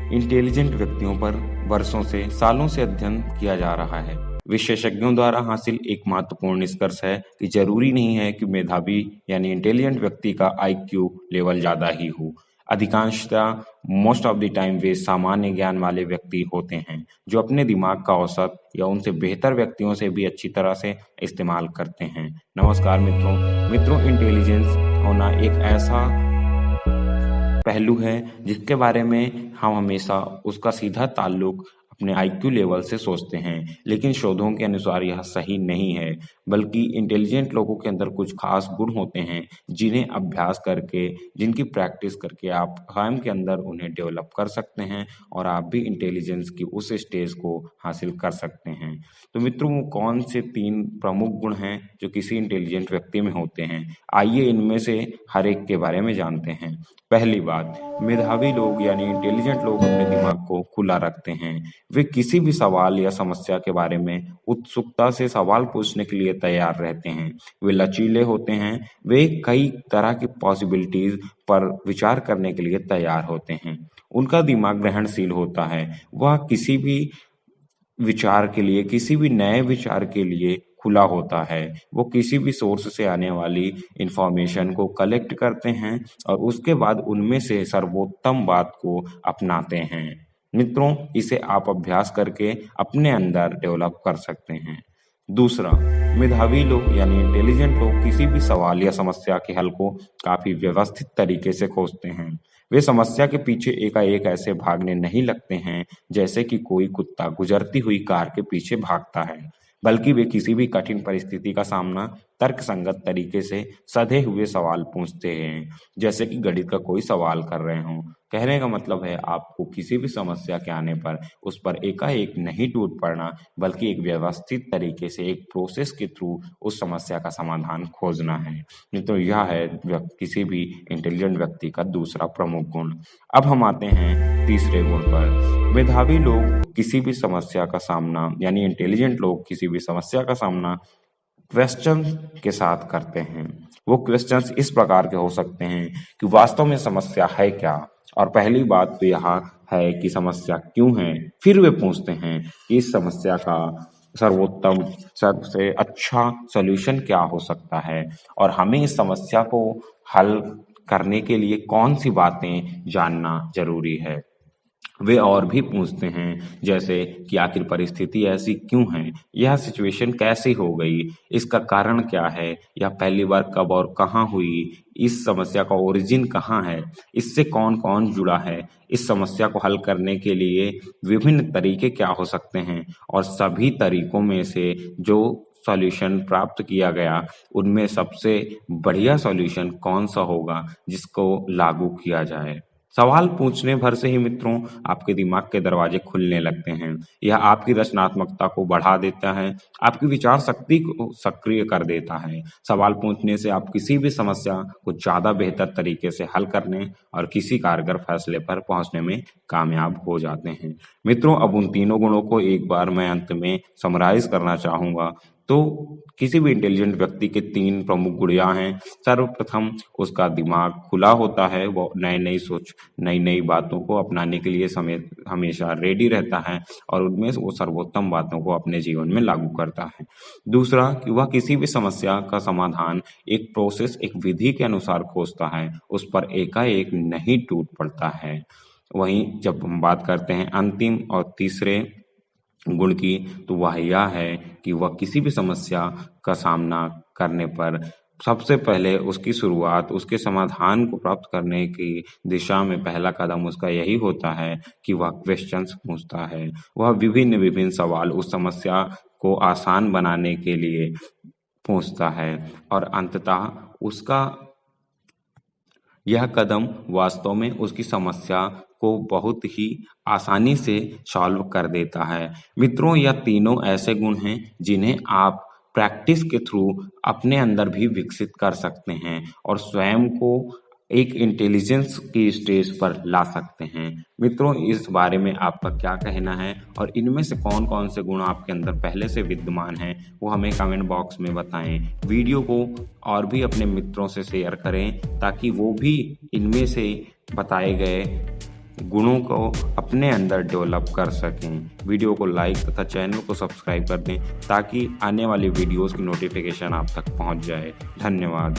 Intelligent व्यक्तियों पर वर्षों से सालों से अध्ययन किया जा रहा है। विशेषज्ञों द्वारा हासिल एक महत्वपूर्ण निष्कर्ष है कि जरूरी नहीं है कि मेधावी यानी इंटेलिजेंट व्यक्ति का आईक्यू लेवल ज्यादा ही हो। अधिकांशतः मोस्ट ऑफ द टाइम वे सामान्य ज्ञान वाले व्यक्ति होते हैं जो अपने दिमाग का औसत या उनसे बेहतर व्यक्तियों से भी अच्छी तरह से इस्तेमाल करते हैं। नमस्कार मित्रों, इंटेलिजेंस होना एक ऐसा पहलू है जिसके बारे में हम हमेशा उसका सीधा ताल्लुक अपने आईक्यू लेवल से सोचते हैं, लेकिन शोधों के अनुसार यह सही नहीं है। बल्कि इंटेलिजेंट लोगों के अंदर कुछ खास गुण होते हैं जिन्हें अभ्यास करके, जिनकी प्रैक्टिस करके आप स्वयं के अंदर उन्हें डेवलप कर सकते हैं और आप भी इंटेलिजेंस की उस स्टेज को हासिल कर सकते हैं। तो मित्रों, वो कौन से 3 प्रमुख गुण हैं जो किसी इंटेलिजेंट व्यक्ति में होते हैं? आइए इनमें से हर एक के बारे में जानते हैं। पहली बात, मेधावी लोग यानी इंटेलिजेंट लोग अपने दिमाग को खुला रखते हैं। वे किसी भी सवाल या समस्या के बारे में उत्सुकता से सवाल पूछने के लिए तैयार रहते हैं। वे लचीले होते हैं, वे कई तरह की पॉसिबिलिटीज पर विचार करने के लिए तैयार होते हैं। उनका दिमाग ग्रहणशील होता है, वह किसी भी विचार के लिए, किसी भी नए विचार के लिए खुला होता है। वो किसी भी सोर्स से आने वाली इंफॉर्मेशन को कलेक्ट करते हैं और उसके बाद उनमें से सर्वोत्तम बात को अपनाते हैं। मित्रों, इसे आप अभ्यास करके अपने अंदर डेवलप कर सकते हैं। दूसरा, मेधावी लोग यानी इंटेलिजेंट लोग किसी भी सवाल या समस्या के हल को काफी व्यवस्थित तरीके से खोजते हैं। वे समस्या के पीछे एकाएक ऐसे भागने नहीं लगते हैं जैसे कि कोई कुत्ता गुजरती हुई कार के पीछे भागता है, बल्कि वे किसी भी कठिन परिस्थिति का सामना तर्कसंगत तरीके से सधे हुए सवाल पूछते हैं, जैसे कि गणित का कोई सवाल कर रहे हों। कहने का मतलब है आपको किसी भी समस्या के आने पर उस पर एकाएक नहीं टूट पड़ना, बल्कि एक व्यवस्थित तरीके से एक प्रोसेस के थ्रू उस समस्या का समाधान खोजना है। तो यह है किसी भी इंटेलिजेंट व्यक्ति का दूसरा प्रमुख गुण। अब हम आते हैं तीसरे गुण पर। मेधावी लोग किसी भी समस्या का सामना यानी इंटेलिजेंट लोग किसी भी समस्या का सामना क्वेश्चन के साथ करते हैं। वो क्वेश्चंस इस प्रकार के हो सकते हैं कि वास्तव में समस्या है क्या, और पहली बात तो यह है कि समस्या क्यों है। फिर वे पूछते हैं कि इस समस्या का सर्वोत्तम, सबसे अच्छा सॉल्यूशन क्या हो सकता है और हमें इस समस्या को हल करने के लिए कौन सी बातें जानना जरूरी है। वे और भी पूछते हैं, जैसे कि आखिर परिस्थिति ऐसी क्यों है, यह सिचुएशन कैसे हो गई, इसका कारण क्या है, यह पहली बार कब और कहाँ हुई, इस समस्या का ओरिजिन कहाँ है, इससे कौन कौन जुड़ा है, इस समस्या को हल करने के लिए विभिन्न तरीके क्या हो सकते हैं, और सभी तरीकों में से जो सॉल्यूशन प्राप्त किया गया उनमें सबसे बढ़िया सॉल्यूशन कौन सा होगा जिसको लागू किया जाए। सवाल पूछने भर से ही मित्रों आपके दिमाग के दरवाजे खुलने लगते हैं। यह आपकी रचनात्मकता को बढ़ा देता है, आपकी विचार शक्ति को सक्रिय कर देता है। सवाल पूछने से आप किसी भी समस्या को ज्यादा बेहतर तरीके से हल करने और किसी कारगर फैसले पर पहुंचने में कामयाब हो जाते हैं। मित्रों, अब उन तीनों गुणों को एक बार मैं अंत में समराइज करना चाहूंगा। तो किसी भी इंटेलिजेंट व्यक्ति के 3 प्रमुख गुण यह हैं। सर्वप्रथम, उसका दिमाग खुला होता है, वो नई नई सोच, नई नई बातों को अपनाने के लिए समय हमेशा रेडी रहता है और उनमें से वो सर्वोत्तम बातों को अपने जीवन में लागू करता है। दूसरा, कि वह किसी भी समस्या का समाधान एक प्रोसेस, एक विधि के अनुसार खोजता है, उस पर एकाएक नहीं टूट पड़ता है। वहीं जब हम बात करते हैं अंतिम और तीसरे गुण की, तो वह यह है कि वह किसी भी समस्या का सामना करने पर सबसे पहले उसकी शुरुआत, उसके समाधान को प्राप्त करने की दिशा में पहला कदम उसका यही होता है कि वह क्वेश्चंस पूछता है। वह विभिन्न विभिन्न सवाल उस समस्या को आसान बनाने के लिए पूछता है और अंततः उसका यह कदम वास्तव में उसकी समस्या को बहुत ही आसानी से सॉल्व कर देता है। मित्रों, यह तीनों ऐसे गुण हैं जिन्हें आप प्रैक्टिस के थ्रू अपने अंदर भी विकसित कर सकते हैं और स्वयं को एक इंटेलिजेंस की स्टेज पर ला सकते हैं। मित्रों, इस बारे में आपका क्या कहना है और इनमें से कौन कौन से गुण आपके अंदर पहले से विद्यमान हैं, वो हमें कमेंट बॉक्स में बताएं। वीडियो को और भी अपने मित्रों से शेयर करें ताकि वो भी इनमें से बताए गए गुणों को अपने अंदर डेवलप कर सकें। वीडियो को लाइक तथा चैनल को सब्सक्राइब कर दें ताकि आने वाली वीडियोस की नोटिफिकेशन आप तक पहुंच जाए। धन्यवाद।